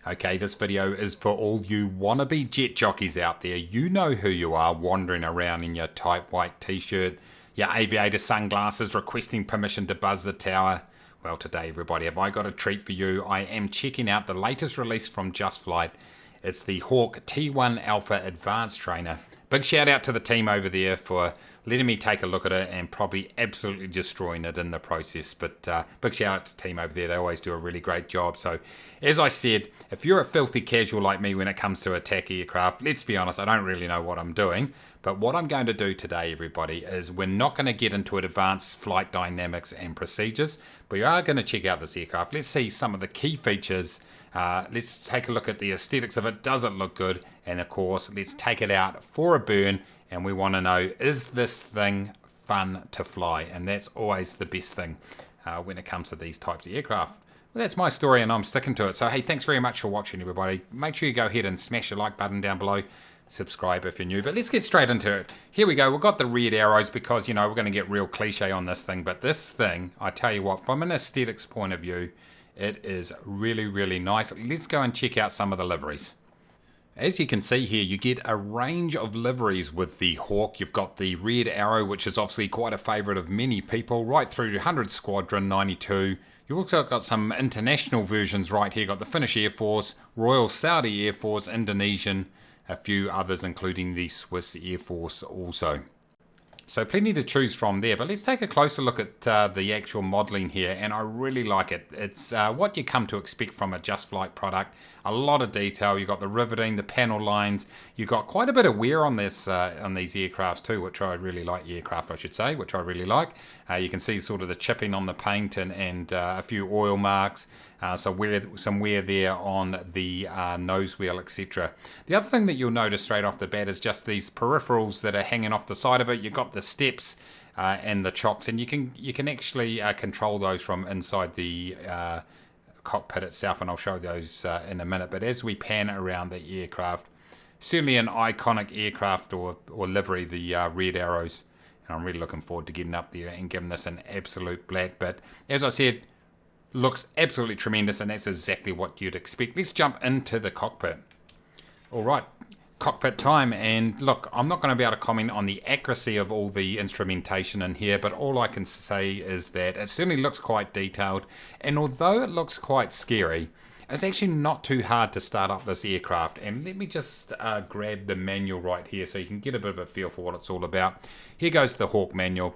Okay, this video is for all you wannabe jet jockeys out there. You know who you are, wandering around in your tight white t-shirt, your aviator sunglasses, requesting permission to buzz the tower. Well, today, everybody, have I got a treat for you. I am checking out the latest release from Just Flight. It's the Hawk T1 Alpha Advanced Trainer. Big shout out to the team over there for letting me take a look at it and probably absolutely destroying it in the process. But big shout out to the team over there. They always do a really great job. So, as I said, if you're a filthy casual like me when it comes to attack aircraft, let's be honest, I don't really know what I'm doing. But what I'm going to do today, everybody, is we're not going to get into advanced flight dynamics and procedures, but we are going to check out this aircraft. Let's see some of the key features. Let's take a look at the aesthetics of it. Does it look good? And of course, let's take it out for a burn. And we want to know, is this thing fun to fly? And that's always the best thing when it comes to these types of aircraft. Well, that's my story and I'm sticking to it. So, hey, thanks very much for watching, everybody. Make sure you go ahead and smash the like button down below. Subscribe if you're new. But let's get straight into it. Here we go. We've got the red arrows because, you know, we're going to get real cliche on this thing. But this thing, I tell you what, from an aesthetics point of view, it is really, really nice. Let's go and check out some of the liveries. As you can see here, you get a range of liveries with the Hawk. You've got the red arrow, which is obviously quite a favourite of many people, right through to 100 Squadron 92. You've also got some international versions right here. You've got the Finnish Air Force, Royal Saudi Air Force, Indonesian, a few others including the Swiss Air Force also. So plenty to choose from there, but let's take a closer look at the actual modelling here, and I really like it. It's what you come to expect from a Just Flight product. A lot of detail. You've got the riveting, the panel lines. You've got quite a bit of wear on this on these aircrafts too, which I really like. Aircraft, I should say, which I really like. You can see sort of the chipping on the paint and a few oil marks. Some wear there on the nose wheel, etc. The other thing that you'll notice straight off the bat is just these peripherals that are hanging off the side of it. You've got the steps and the chocks, and you can actually control those from inside the cockpit itself, and I'll show those in a minute. But as we pan around the aircraft, certainly an iconic aircraft or livery, the red arrows, and I'm really looking forward to getting up there and giving this an absolute black. But as I said, looks absolutely tremendous, and that's exactly what you'd expect. Let's jump into the cockpit. All right, cockpit time. And look, I'm not going to be able to comment on the accuracy of all the instrumentation in here, but all I can say is that it certainly looks quite detailed. And although it looks quite scary, it's actually not too hard to start up this aircraft. And let me just grab the manual right here so you can get a bit of a feel for what it's all about. Here goes the Hawk manual.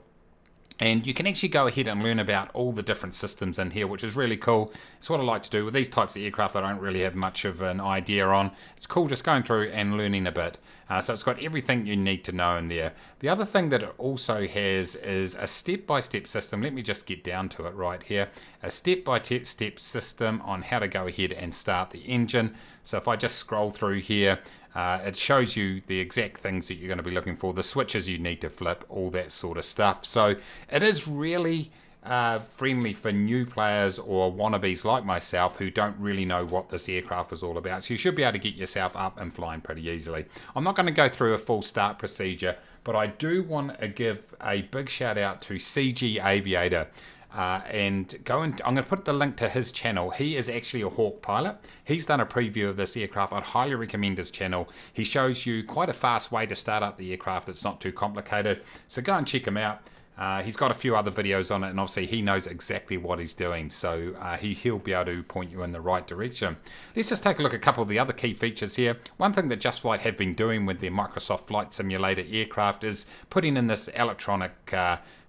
And you can actually go ahead and learn about all the different systems in here, which is really cool. It's what I like to do with these types of aircraft I don't really have much of an idea on. It's cool just going through and learning a bit. So it's got everything you need to know in there. The other thing that it also has is a step-by-step system. Let me just get down to it right here. A step-by-step system on how to go ahead and start the engine. So if I just scroll through here, it shows you the exact things that you're going to be looking for, the switches you need to flip, all that sort of stuff. So it is really friendly for new players or wannabes like myself who don't really know what this aircraft is all about. So you should be able to get yourself up and flying pretty easily. I'm not going to go through a full start procedure, but I do want to give a big shout out to CG Aviator. I'm going to put the link to his channel. He is actually a Hawk pilot. He's done a preview of this aircraft. I'd highly recommend his channel. He shows you quite a fast way to start up the aircraft. It's not too complicated. So go and check him out. He's got a few other videos on it, and obviously he knows exactly what he's doing. So he'll be able to point you in the right direction. Let's just take a look at a couple of the other key features here. One thing that Just Flight have been doing with their Microsoft Flight Simulator aircraft is putting in this electronic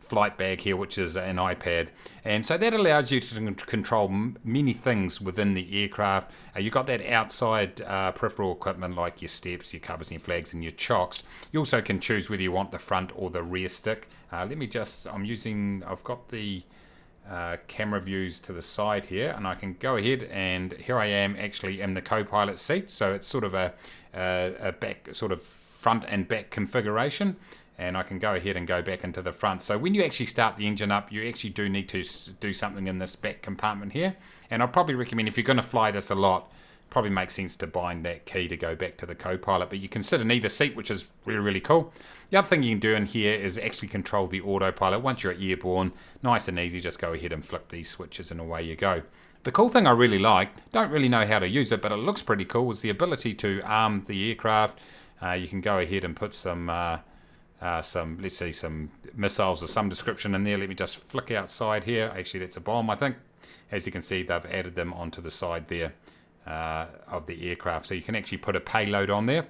flight bag here, which is an iPad, and so that allows you to control many things within the aircraft. You've got that outside peripheral equipment like your steps, your covers, and your flags, and your chocks. You also can choose whether you want the front or the rear stick. I've got the camera views to the side here, and I can go ahead, and here I am actually in the co-pilot seat. So it's sort of a back, sort of front and back configuration. And I can go ahead and go back into the front. So when you actually start the engine up, you actually do need to do something in this back compartment here. And I'd probably recommend, if you're going to fly this a lot, probably makes sense to bind that key to go back to the co-pilot. But you can sit in either seat, which is really, really cool. The other thing you can do in here is actually control the autopilot. Once you're airborne, nice and easy, just go ahead and flip these switches and away you go. The cool thing I really like, don't really know how to use it, but it looks pretty cool, is the ability to arm the aircraft. You can go ahead and put some, let's see, some missiles of some description in there. Let me just flick outside here. Actually, that's a bomb, I think. As you can see, they've added them onto the side there of the aircraft. So you can actually put a payload on there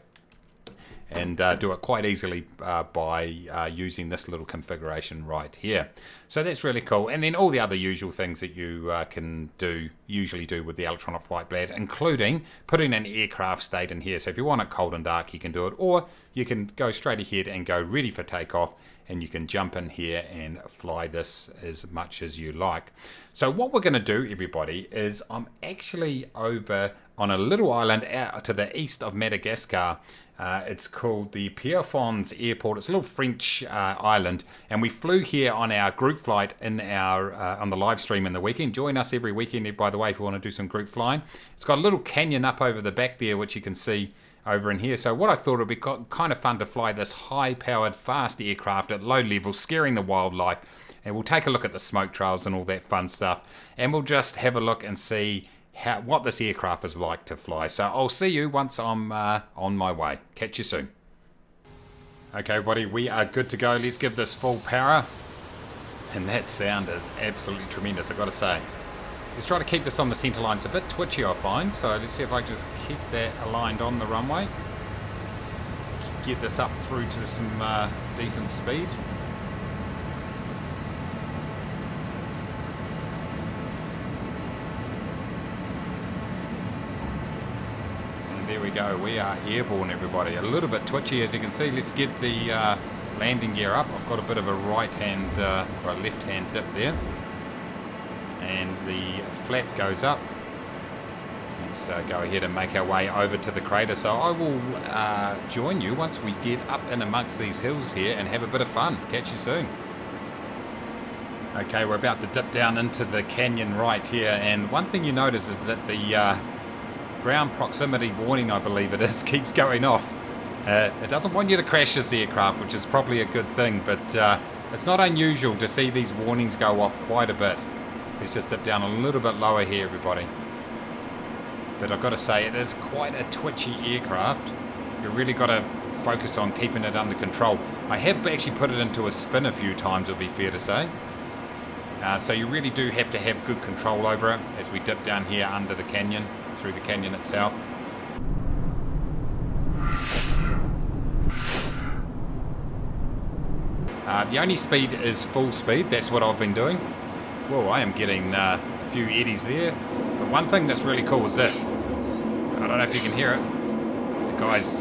and do it quite easily by using this little configuration right here. So that's really cool. And then all the other usual things that you can usually do with the electronic flight pad, including putting an aircraft state in here. So if you want it cold and dark, you can do it, or you can go straight ahead and go ready for takeoff, and you can jump in here and fly this as much as you like. So what we're going to do, everybody, is I'm actually over on a little island out to the east of Madagascar. It's called the Pierrefonds Airport. It's a little French island, and we flew here on our group flight in our on the live stream in the weekend. Join us every weekend, by the way, if you want to do some group flying. It's got a little canyon up over the back there, which you can see over in here. So what I thought it would be kind of fun to fly this high-powered, fast aircraft at low levels, scaring the wildlife, and we'll take a look at the smoke trails and all that fun stuff, and we'll just have a look and see what this aircraft is like to fly. So I'll see you once I'm on my way. Catch you soon. Okay, buddy, we are good to go. Let's give this full power. And that sound is absolutely tremendous, I've got to say. Let's try to keep this on the center line. It's a bit twitchy, I find. So let's see if I just keep that aligned on the runway. Get this up through to some decent speed. There we go, we are airborne, everybody. A little bit twitchy, as you can see. Let's get the landing gear up. I've got a bit of a right hand or a left hand dip there, and the flap goes up. Let's go ahead and make our way over to the crater. So I will join you once we get up in amongst these hills here and have a bit of fun. Catch you soon. Okay, we're about to dip down into the canyon right here, and one thing you notice is that the ground proximity warning, I believe it is, keeps going off. It doesn't want you to crash this aircraft, which is probably a good thing, but it's not unusual to see these warnings go off quite a bit. Let's just dip down a little bit lower here, everybody. But I've got to say, it is quite a twitchy aircraft. You've really got to focus on keeping it under control. I have actually put it into a spin a few times, it would be fair to say. So you really do have to have good control over it as we dip down here under the canyon, through the canyon itself. The only speed is full speed. That's what I've been doing. Whoa, I am getting a few eddies there. But one thing that's really cool is this. I don't know if you can hear it. The guy's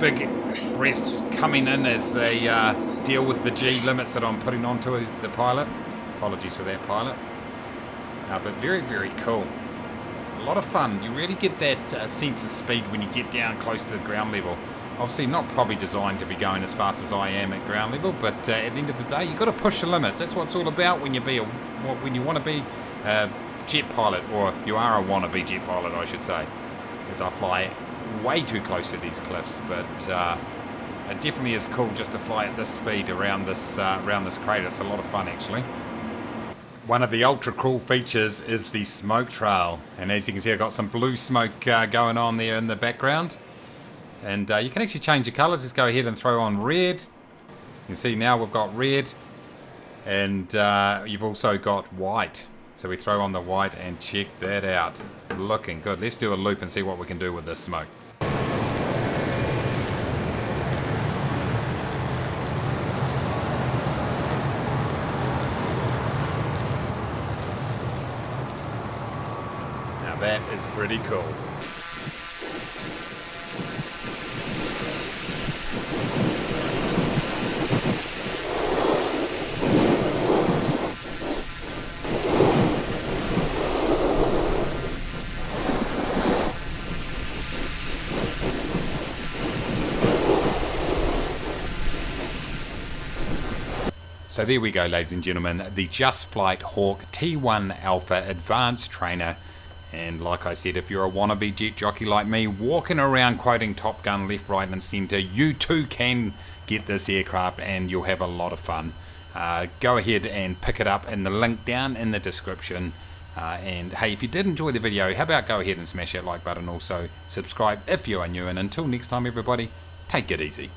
big breaths coming in as they deal with the G limits that I'm putting onto the pilot. Apologies for that, pilot. But very, very cool. A lot of fun. You really get that sense of speed when you get down close to the ground level. Obviously not probably designed to be going as fast as I am at ground level, but at the end of the day, you've got to push the limits. That's what it's all about when you want to be a jet pilot, or you are a wannabe jet pilot, I should say. Because I fly way too close to these cliffs, but it definitely is cool just to fly at this speed around this crater. It's a lot of fun, actually. One of the ultra cool features is the smoke trail, and as you can see, I've got some blue smoke going on there in the background, and you can actually change the colors. Let's go ahead and throw on red. You can see now we've got red, and you've also got white, so we throw on the white and check that out. Looking good. Let's do a loop and see what we can do with this smoke. That is pretty cool. So there we go, ladies and gentlemen, the Just Flight Hawk T1 Alpha Advanced Trainer. And like I said, if you're a wannabe jet jockey like me, walking around quoting Top Gun left, right and centre, you too can get this aircraft and you'll have a lot of fun. Go ahead and pick it up in the link down in the description. And hey, if you did enjoy the video, how about go ahead and smash that like button. Also subscribe if you are new, and until next time everybody, take it easy.